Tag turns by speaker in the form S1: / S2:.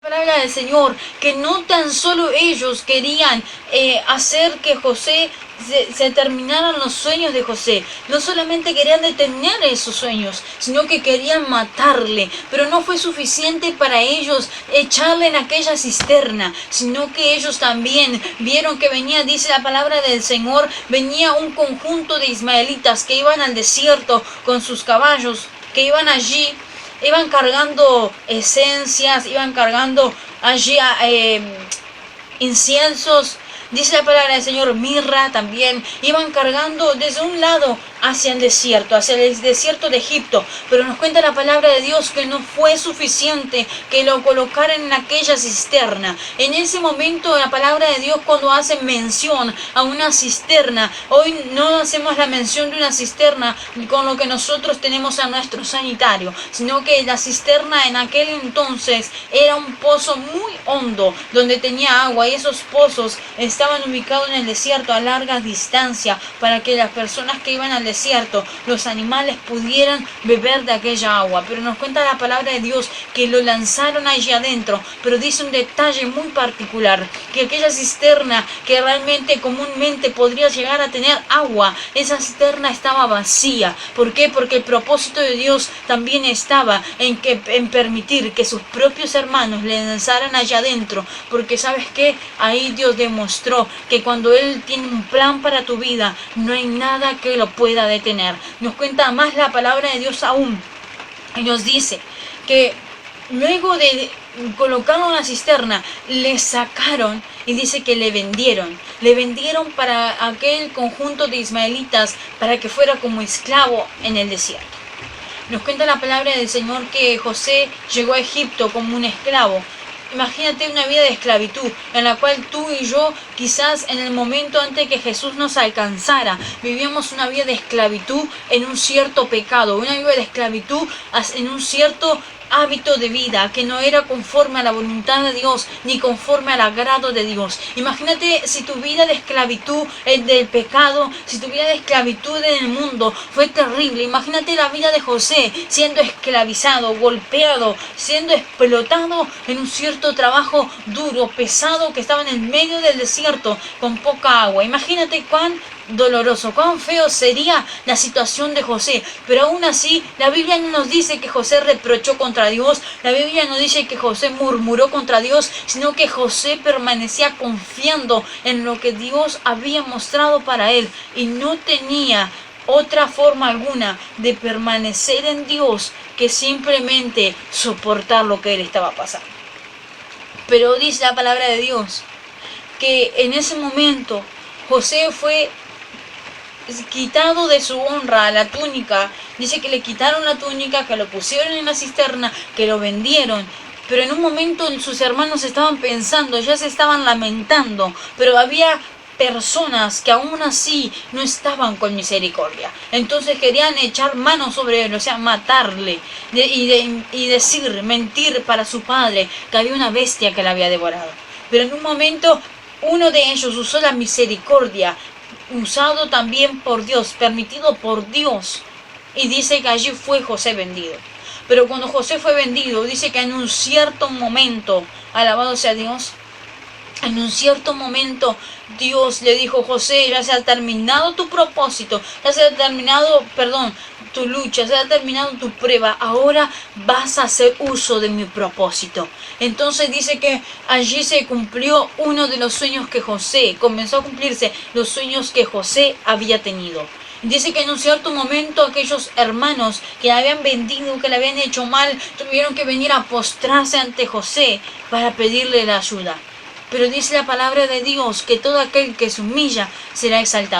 S1: Palabra del Señor, que no tan solo ellos querían hacer que José se terminaran los sueños de José, no solamente querían detener esos sueños, sino que querían matarle, pero no fue suficiente para ellos echarle en aquella cisterna, sino que ellos también vieron que venía, dice la palabra del Señor, venía un conjunto de ismaelitas que iban al desierto con sus caballos, que iban allí. Iban cargando esencias, iban cargando allí inciensos. Dice la palabra del Señor, mirra también. Iban cargando desde un lado hacia el desierto de Egipto. Pero nos cuenta la palabra de Dios que no fue suficiente que lo colocaran en aquella cisterna. En ese momento la palabra de Dios, cuando hace mención a una cisterna, hoy no hacemos la mención de una cisterna con lo que nosotros tenemos a nuestro sanitario, sino que la cisterna en aquel entonces era un pozo muy hondo donde tenía agua, y esos pozos estaban ubicados en el desierto a larga distancia para que las personas que iban al desierto, los animales, pudieran beber de aquella agua. Pero nos cuenta la palabra de Dios que lo lanzaron allí adentro, pero dice un detalle muy particular, que aquella cisterna que realmente comúnmente podría llegar a tener agua, esa cisterna estaba vacía. ¿Por qué? Porque el propósito de Dios también estaba en permitir que sus propios hermanos le lanzaran allá adentro, porque ¿sabes qué? Ahí Dios demostró que cuando Él tiene un plan para tu vida, no hay nada que lo pueda detener. Nos cuenta más la palabra de Dios aún, y nos dice que luego de colocarlo en la cisterna, le sacaron, y dice que le vendieron para aquel conjunto de ismaelitas, para que fuera como esclavo en el desierto. Nos cuenta la palabra del Señor que José llegó a Egipto como un esclavo. Imagínate una vida de esclavitud en la cual tú y yo, quizás en el momento antes que Jesús nos alcanzara, vivíamos una vida de esclavitud en un cierto pecado, una vida de esclavitud en un cierto hábito de vida que no era conforme a la voluntad de Dios ni conforme al agrado de Dios. Imagínate si tu vida de esclavitud del pecado, si tu vida de esclavitud en el mundo fue terrible. Imagínate la vida de José siendo esclavizado, golpeado, siendo explotado en un cierto trabajo duro, pesado, que estaba en el medio del desierto con poca agua. Imagínate cuán doloroso, cuán feo sería la situación de José. Pero aún así, la Biblia no nos dice que José reprochó contra Dios, la Biblia no dice que José murmuró contra Dios, sino que José permanecía confiando en lo que Dios había mostrado para él, y no tenía otra forma alguna de permanecer en Dios que simplemente soportar lo que él estaba pasando. Pero dice la palabra de Dios que en ese momento José fue quitado de su honra, la túnica. Dice que le quitaron la túnica, que lo pusieron en la cisterna, que lo vendieron. Pero en un momento sus hermanos estaban pensando, ya se estaban lamentando, pero había personas que aún así no estaban con misericordia. Entonces querían echar mano sobre él, o sea, matarle, y decir, mentir para su padre que había una bestia que la había devorado. Pero en un momento uno de ellos usó la misericordia, usado también por Dios, permitido por Dios, y dice que allí fue José vendido. Pero cuando José fue vendido, dice que en un cierto momento, alabado sea Dios, en un cierto momento Dios le dijo: José, ya se ha terminado tu propósito, ya se ha terminado, tu lucha, se ha terminado tu prueba, ahora vas a hacer uso de mi propósito. Entonces dice que allí se cumplió uno de los sueños que José, comenzó a cumplirse los sueños que José había tenido. Dice que en un cierto momento aquellos hermanos que le habían vendido, que le habían hecho mal, tuvieron que venir a postrarse ante José para pedirle la ayuda. Pero dice la palabra de Dios que todo aquel que se humilla será exaltado.